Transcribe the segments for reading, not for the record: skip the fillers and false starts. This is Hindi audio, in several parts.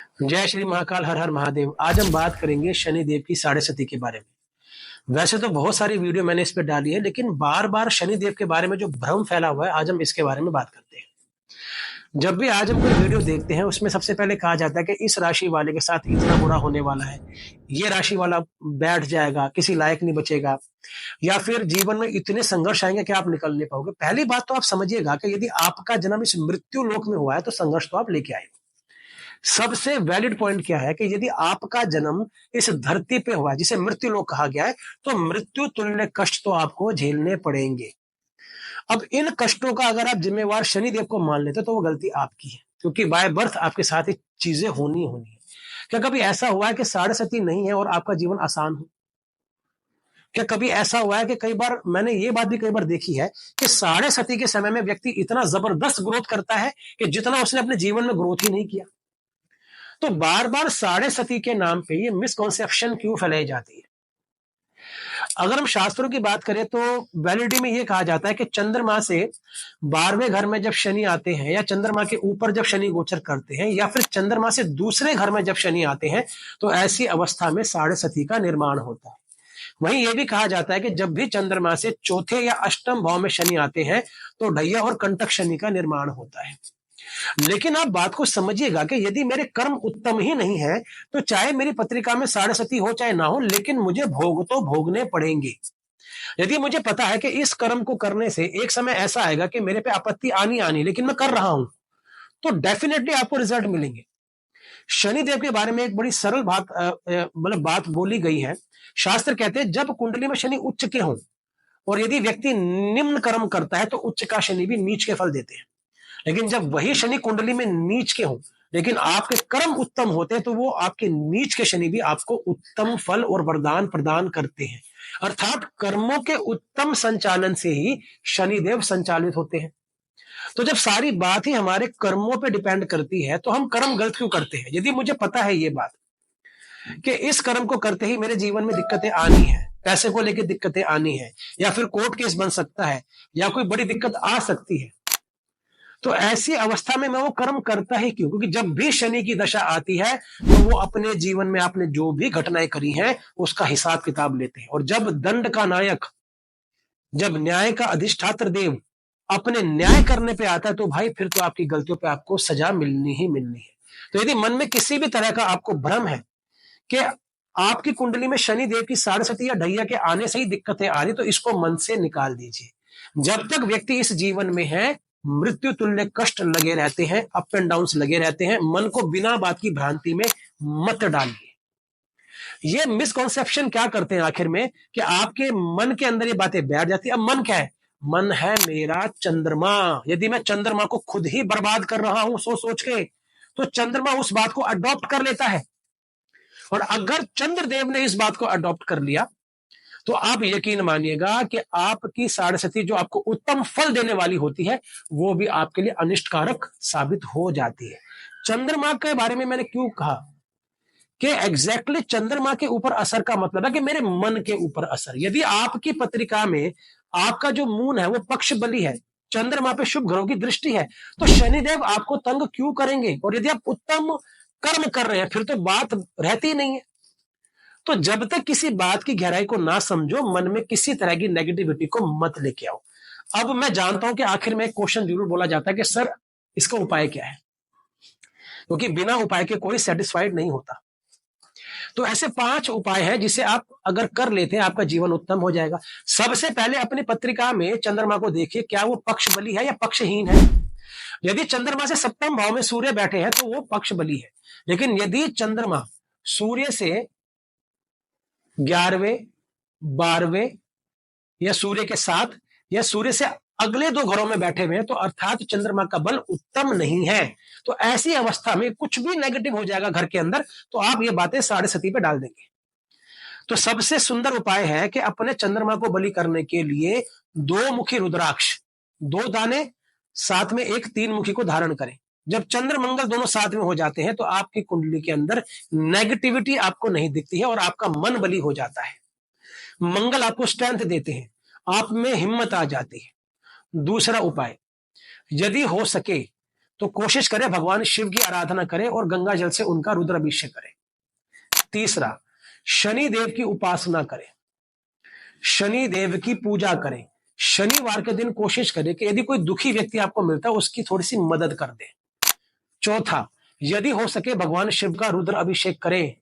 जय श्री महाकाल, हर हर महादेव। आज हम बात करेंगे शनिदेव की साढ़े सती के बारे में। वैसे तो बहुत सारी वीडियो मैंने इस पे डाली है, लेकिन बार बार शनिदेव के बारे में जो भ्रम फैला हुआ है, आज हम इसके बारे में बात करते हैं। जब भी आज हम कोई वीडियो देखते हैं, उसमें सबसे पहले कहा जाता है कि इस राशि वाले के साथ इतना बुरा होने वाला है, ये राशि वाला बैठ जाएगा, किसी लायक नहीं बचेगा, या फिर जीवन में इतने संघर्ष आएंगे कि आप निकल नहीं पाओगे। पहली बात तो आप समझिएगा कि यदि आपका जन्म इस मृत्यु लोक में हुआ है, तो संघर्ष तो आप लेके आए। सबसे वैलिड पॉइंट क्या है कि यदि आपका जन्म इस धरती पे हुआ है, जिसे मृत्यु लोक कहा गया है, तो मृत्यु तुल्य कष्ट तो आपको झेलने पड़ेंगे। अब इन कष्टों का अगर आप जिम्मेवार शनिदेव को मान लेते तो वो गलती आपकी है, क्योंकि बाय बर्थ आपके साथ ये चीजें होनी होनी है। क्या कभी ऐसा हुआ है कि साढ़े सती नहीं है और आपका जीवन आसान हो? क्या कभी ऐसा हुआ है कि कई बार मैंने ये बात भी कई बार देखी है कि साढ़े सती के समय में व्यक्ति इतना जबरदस्त ग्रोथ करता है कि जितना उसने अपने जीवन में ग्रोथ ही नहीं किया। तो बार बार साढ़े सती के नाम पे ये मिसकॉन्सेप्शन क्यों फैलाई जाती है? अगर हम शास्त्रों की बात करें तो वैलिडिटी में ये कहा जाता है कि चंद्रमा से 12वें घर में जब शनि आते हैं, या चंद्रमा के ऊपर जब शनि गोचर करते हैं, या फिर चंद्रमा से दूसरे घर में जब शनि आते हैं, तो ऐसी अवस्था में साढ़े सती का निर्माण होता है। वहीं यह भी कहा जाता है कि जब भी चंद्रमा से चौथे या अष्टम भाव में शनि आते हैं, तो ढैया और कंटक शनि का निर्माण होता है। लेकिन आप बात को समझिएगा कि यदि मेरे कर्म उत्तम ही नहीं है, तो चाहे मेरी पत्रिका में साढ़े सती हो चाहे ना हो, लेकिन मुझे भोग तो भोगने पड़ेंगे। यदि मुझे पता है कि इस कर्म को करने से एक समय ऐसा आएगा कि मेरे पे आपत्ति आनी आनी, लेकिन मैं कर रहा हूं, तो डेफिनेटली आपको रिजल्ट मिलेंगे। शनिदेव के बारे में एक बड़ी सरल बात मतलब बात बोली गई है। शास्त्र कहते हैं जब कुंडली में शनि उच्च के हों, और यदि व्यक्ति निम्न कर्म करता है, तो उच्च का शनि भी नीच के फल देते हैं। लेकिन जब वही शनि कुंडली में नीच के हो, लेकिन आपके कर्म उत्तम होते हैं, तो वो आपके नीच के शनि भी आपको उत्तम फल और वरदान प्रदान करते हैं। अर्थात कर्मों के उत्तम संचालन से ही शनिदेव संचालित होते हैं। तो जब सारी बात ही हमारे कर्मों पे डिपेंड करती है, तो हम कर्म गलत क्यों करते हैं? यदि मुझे पता है ये बात कि इस कर्म को करते ही मेरे जीवन में दिक्कतें आनी है, पैसे को लेकर दिक्कतें आनी है, या फिर कोर्ट केस बन सकता है, या कोई बड़ी दिक्कत आ सकती है, तो ऐसी अवस्था में मैं वो कर्म करता ही क्यों? क्योंकि जब भी शनि की दशा आती है, तो वो अपने जीवन में आपने जो भी घटनाएं करी हैं, उसका हिसाब किताब लेते हैं। और जब दंड का नायक, जब न्याय का अधिष्ठात्र देव अपने न्याय करने पे आता है, तो भाई फिर तो आपकी गलतियों पे आपको सजा मिलनी ही मिलनी है। तो यदि मन में किसी भी तरह का आपको भ्रम है कि आपकी कुंडली में शनि देव की साढ़े सती या ढैया के आने से ही दिक्कतें आ रही, तो इसको मन से निकाल दीजिए। जब तक व्यक्ति इस जीवन में है, मृत्यु तुल्य कष्ट लगे रहते हैं, अप एंड डाउन लगे रहते हैं। मन को बिना बात की भ्रांति में मत डालिए। ये मिसकॉन्सेप्शन क्या करते हैं आखिर में, कि आपके मन के अंदर ये बातें बैठ जाती है। अब मन क्या है? मन है मेरा चंद्रमा। यदि मैं चंद्रमा को खुद ही बर्बाद कर रहा हूं सोच सोच के, तो चंद्रमा उस बात को अडॉप्ट कर लेता है। और अगर चंद्रदेव ने इस बात को अडॉप्ट कर लिया, तो आप यकीन मानिएगा कि आपकी साढ़े सती जो आपको उत्तम फल देने वाली होती है, वो भी आपके लिए अनिष्टकारक साबित हो जाती है। चंद्रमा के बारे में मैंने क्यों कहा कि एग्जैक्टली चंद्रमा के ऊपर असर का मतलब है कि मेरे मन के ऊपर असर। यदि आपकी पत्रिका में आपका जो मून है वो पक्ष बली है, चंद्रमा पे शुभ ग्रहों की दृष्टि है, तो शनिदेव आपको तंग क्यों करेंगे? और यदि आप उत्तम कर्म कर रहे हैं, फिर तो बात रहती ही नहीं है। तो जब तक किसी बात की गहराई को ना समझो, मन में किसी तरह की नेगेटिविटी को मत लेके आओ। अब मैं जानता हूं कि आखिर में एक क्वेश्चन जरूर बोला जाता है कि सर इसका उपाय क्या है, क्योंकि बिना उपाय के कोई सेटिस्फाइड नहीं होता। तो ऐसे 5 उपाय हैं जिसे आप अगर कर लेते हैं, आपका जीवन उत्तम हो जाएगा। सबसे पहले अपनी पत्रिका में चंद्रमा को देखिए, क्या वो पक्ष बली है या पक्षहीन है। यदि चंद्रमा से सप्तम भाव में सूर्य बैठे हैं, तो वो पक्ष बली है। लेकिन यदि चंद्रमा सूर्य से 11वें, 12वें, या सूर्य के साथ, या सूर्य से अगले 2 घरों में बैठे हुए हैं, तो अर्थात चंद्रमा का बल उत्तम नहीं है। तो ऐसी अवस्था में कुछ भी नेगेटिव हो जाएगा घर के अंदर, तो आप ये बातें साढ़े सती पे डाल देंगे। तो सबसे सुंदर उपाय है कि अपने चंद्रमा को बलि करने के लिए 2 मुखी रुद्राक्ष, 2 दाने, साथ में एक 3 मुखी को धारण करें। जब चंद्र मंगल दोनों साथ में हो जाते हैं, तो आपकी कुंडली के अंदर नेगेटिविटी आपको नहीं दिखती है और आपका मन बली हो जाता है। मंगल आपको स्ट्रेंथ देते हैं, आप में हिम्मत आ जाती है। दूसरा उपाय, यदि हो सके तो कोशिश करें भगवान शिव की आराधना करें और गंगा जल से उनका रुद्राभिषेक करें। तीसरा, शनि देव की उपासना करें, शनि देव की पूजा करें। शनिवार के दिन कोशिश करें कि यदि कोई दुखी व्यक्ति आपको मिलता है उसकी थोड़ी सी मदद कर दें। चौथा, यदि हो सके भगवान शिव का रुद्र अभिषेक करें।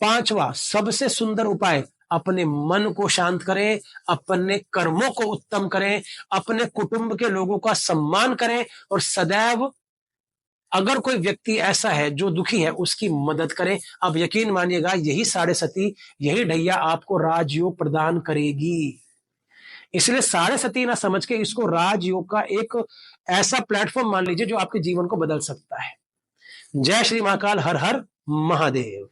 पांचवा, सबसे सुंदर उपाय, अपने मन को शांत करें, अपने कर्मों को उत्तम करें, अपने कुटुंब के लोगों का सम्मान करें और सदैव अगर कोई व्यक्ति ऐसा है जो दुखी है उसकी मदद करें। अब यकीन मानिएगा यही साढ़े सती, यही ढैया आपको राजयोग प्रदान करेगी। इसलिए साढ़े सती ना समझ के इसको राजयोग का एक ऐसा प्लेटफॉर्म मान लीजिए जो आपके जीवन को बदल सकता है। जय श्री महाकाल, हर हर महादेव।